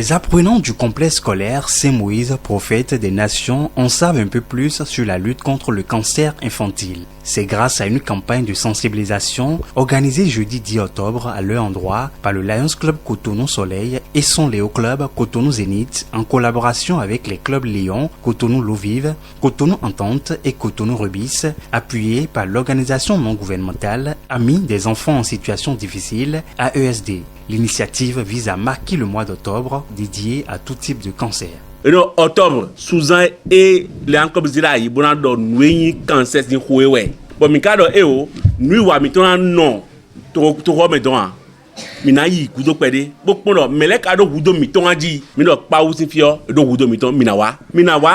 Les apprenants du complexe scolaire Saint-Moïse, prophète des nations, en savent un peu plus sur la lutte contre le cancer infantile. C'est grâce à une campagne de sensibilisation organisée jeudi 10 octobre à leur endroit par le Lions Club Cotonou Soleil et son Léo Club Cotonou Zénith en collaboration avec les clubs Lyon, Cotonou L'eau vive, Cotonou Entente et Cotonou Rubis, appuyés par l'organisation non gouvernementale Amis des enfants en situation difficile, AESD. L'initiative vise à marquer le mois d'octobre dédié à tout type de cancer. En octobre, Susan et les encombrants ils vont dans nuit cancer ni huawei. Bon, mi kado eo nuit wa mi ton non to me don. Mi na yi kudo pede. Bo pon me le kado kudo mi ton aji. Mi no pa u sin fio do kudo mi ton mi na wa.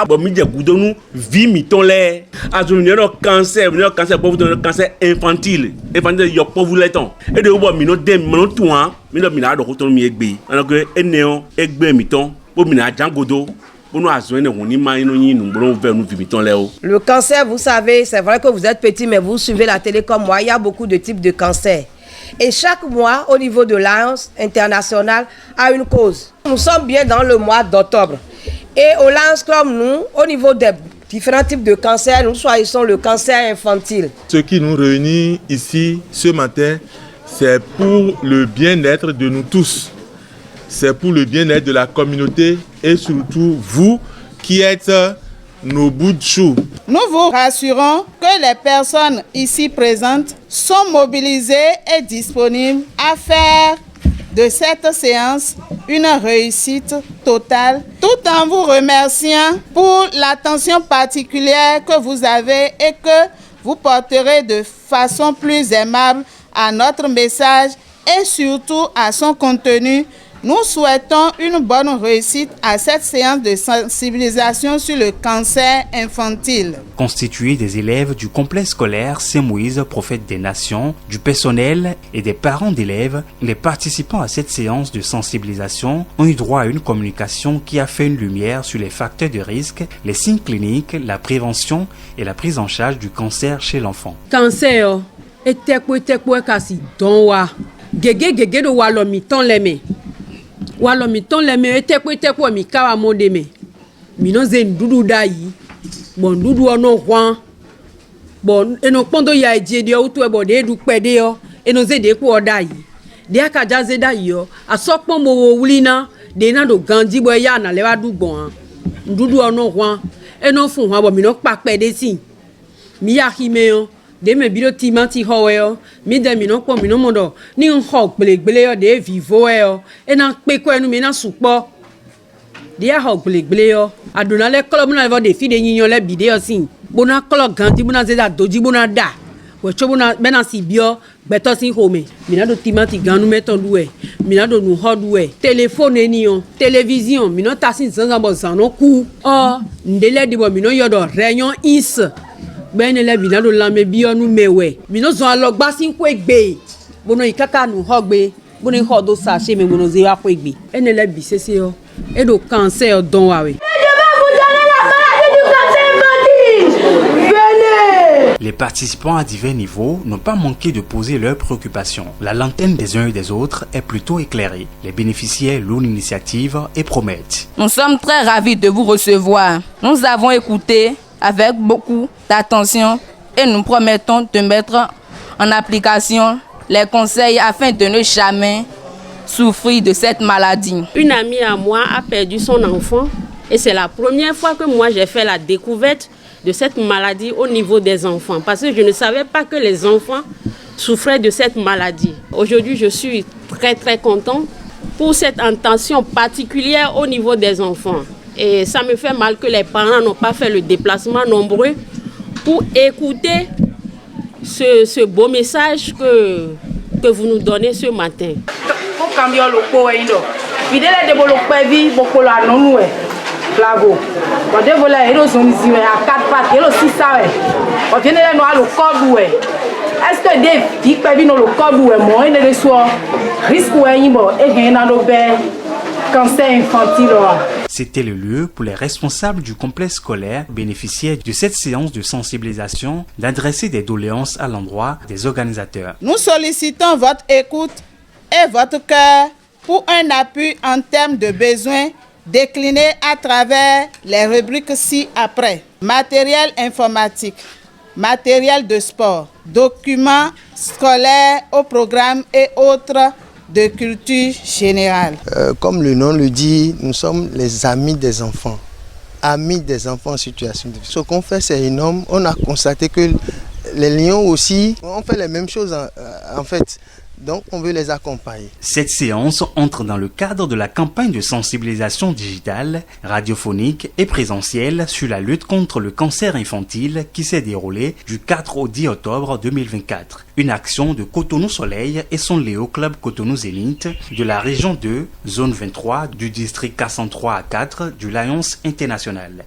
Bo mi je kudo nu vi mi ton le. Azu mi no cancer pour vous cancer infantile. Infantile yo pour vous le ton. Et de bo mi no dem mi no tuan. Mi no mi na do ko ton mi egbe. Alors que eneo egbe mi ton. Le cancer, vous savez, c'est vrai que vous êtes petit, mais vous suivez la télé comme moi. Il y a beaucoup de types de cancers. Et chaque mois, au niveau de l'Alliance internationale, a une cause. Nous sommes bien dans le mois d'octobre. Et au Lions Club, nous, au niveau des différents types de cancers, nous choisissons le cancer infantile. Ce qui nous réunit ici ce matin, c'est pour le bien-être de nous tous. C'est pour le bien-être de la communauté et surtout vous qui êtes nos bouts de chou. Nous vous rassurons que les personnes ici présentes sont mobilisées et disponibles à faire de cette séance une réussite totale, tout en vous remerciant pour l'attention particulière que vous avez et que vous porterez de façon plus aimable à notre message et surtout à son contenu. Nous souhaitons une bonne réussite à cette séance de sensibilisation sur le cancer infantile. Constitué des élèves du complexe scolaire Saint-Moïse, prophète des nations, du personnel et des parents d'élèves, les participants à cette séance de sensibilisation ont eu droit à une communication qui a fait une lumière sur les facteurs de risque, les signes cliniques, la prévention et la prise en charge du cancer chez l'enfant. Cancer, kasi donwa. Gege do walomi ton leme. Walomi ton leme etekwe mi kawa modeme. Mi no zen dudu dai. Bon dudu ono hwan. Bon eno pondo ya eje de o to e bo de du pede yo. Eno ze de ku odai. De aka jaze dai yo. Asopon mo wo wulina de na do ganji bo ya na lewa du bon. Dudu ono hwan. Eno fun hwan bo mi no pa pede si. Mi ya hime yo. De me biro timati howe mi de mi no po mi no modo ni ho gbelegbele yo de vivo yo e na pe ko enu mi na supo de ya ho gbelegbele yo adona le club na vo de fi de yinyan le bide yo sin bona club ganti bona zeda doji bona da we cho bona bena si bio beto sin home mi na do timati ganu meton duwe mi na do nu ho duwe telephone ni yo television mi no tasin zanza bo zano ku ndele de bo mi no yodo réunion is ben le bina do la me bio nu mewe bino zo alogba sin ko egbe bono ikaka nu hogbe bono ho do sa se me bono ze wa ko egbe ene le bi sese yo e do cancer don wa we. Les participants à divers niveaux n'ont pas manqué de poser leurs préoccupations. La lanterne des uns et des autres est plutôt éclairée. Les bénéficiaires louent l'initiative et promettent. Nous sommes très ravis de vous recevoir. Nous avons écouté avec beaucoup d'attention et nous promettons de mettre en application les conseils afin de ne jamais souffrir de cette maladie. Une amie à moi a perdu son enfant et c'est la première fois que moi j'ai fait la découverte de cette maladie au niveau des enfants parce que je ne savais pas que les enfants souffraient de cette maladie. Aujourd'hui, je suis très content pour cette intention particulière au niveau des enfants. Et ça me fait mal que les parents n'ont pas fait le déplacement nombreux pour écouter ce beau message que vous nous donnez ce matin. C'était le lieu pour les responsables du complexe scolaire bénéficiaires de cette séance de sensibilisation d'adresser des doléances à l'endroit des organisateurs. Nous sollicitons votre écoute et votre cœur pour un appui en termes de besoins déclinés à travers les rubriques ci-après. Matériel informatique, matériel de sport, documents scolaires au programme et autres de culture générale. Comme le nom le dit, nous sommes les amis des enfants en situation de vie. Ce qu'on fait, c'est énorme. On a constaté que les lions aussi ont fait les mêmes choses en fait. Donc, on veut les accompagner. Cette séance entre dans le cadre de la campagne de sensibilisation digitale, radiophonique et présentielle sur la lutte contre le cancer infantile qui s'est déroulée du 4 au 10 octobre 2024. Une action de Cotonou Soleil et son Léo Club Cotonou Zénith de la région 2, zone 23, du district 403 à 4 du Lions International.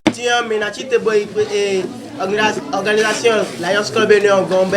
Organisation Lions Club Gombe,